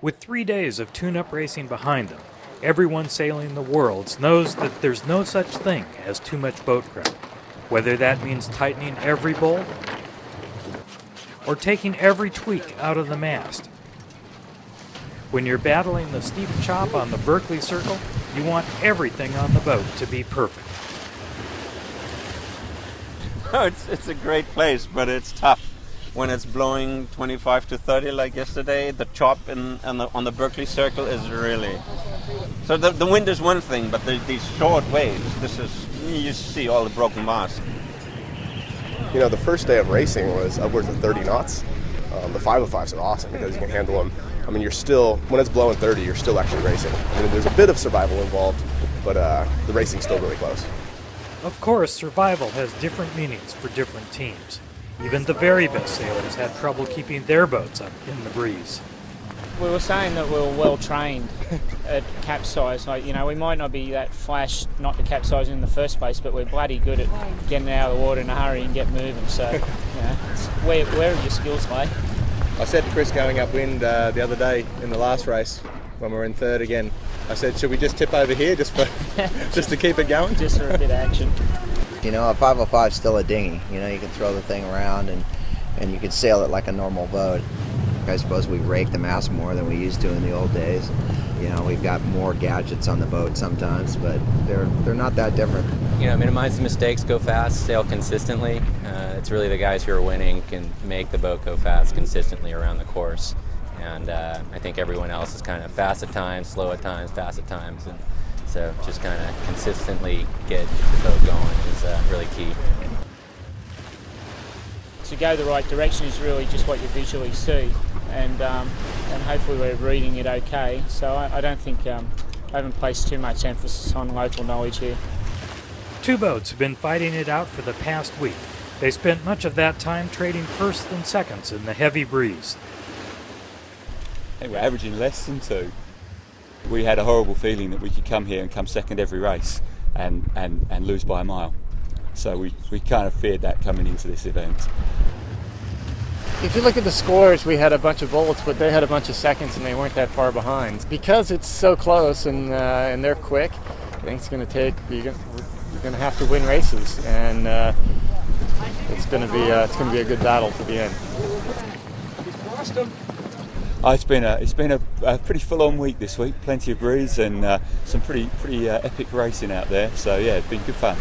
With 3 days of tune-up racing behind them, everyone sailing the Worlds knows that there's no such thing as too much boat grip. Whether that means tightening every bolt or taking every tweak out of the mast. When you're battling the steep chop on the Berkeley Circle, you want everything on the boat to be perfect. Oh, it's a great place, but it's tough. When it's blowing 25 to 30 like yesterday, the chop on the Berkeley Circle is really... So the wind is one thing, but these short waves, you see all the broken masts. You know, the first day of racing was upwards of 30 knots. The 505s are awesome because you can handle them. I mean, you're still, when it's blowing 30, you're still actually racing. I mean, there's a bit of survival involved, but the racing's still really close. Of course, survival has different meanings for different teams. Even the very best sailors had trouble keeping their boats up in the breeze. We were saying that we were well trained at capsize. Like, you know, we might not be that flash not to capsize in the first place, but we're bloody good at getting out of the water in a hurry and get moving. So, you know, where are your skills lay? I said to Chris going upwind the other day in the last race when we were in third again, I said, should we just tip over here just to keep it going? Just for a bit of action. You know, a 505 is still a dinghy. You know, you can throw the thing around and you can sail it like a normal boat. I suppose we rake the mast more than we used to in the old days. You know, we've got more gadgets on the boat sometimes, but they're not that different. You know, minimize the mistakes, go fast, sail consistently. It's really the guys who are winning can make the boat go fast consistently around the course. And I think everyone else is kind of fast at times, slow at times, fast at times. And so just kind of consistently get the boat going is really key. To go the right direction is really just what you visually see, and hopefully we're reading it okay. So I don't think I haven't placed too much emphasis on local knowledge here. Two boats have been fighting it out for the past week. They spent much of that time trading firsts and seconds in the heavy breeze. I think we're averaging less than 2. We had a horrible feeling that we could come here and come second every race and lose by a mile. So we kind of feared that coming into this event. If you look at the scores, we had a bunch of bullets, but they had a bunch of seconds and they weren't that far behind. Because it's so close and they're quick, I think it's going to take, you're going to have to win races, and it's going to be a good battle to the end. It's been a pretty full-on week this week. Plenty of breeze and some pretty epic racing out there. So yeah, it's been good fun.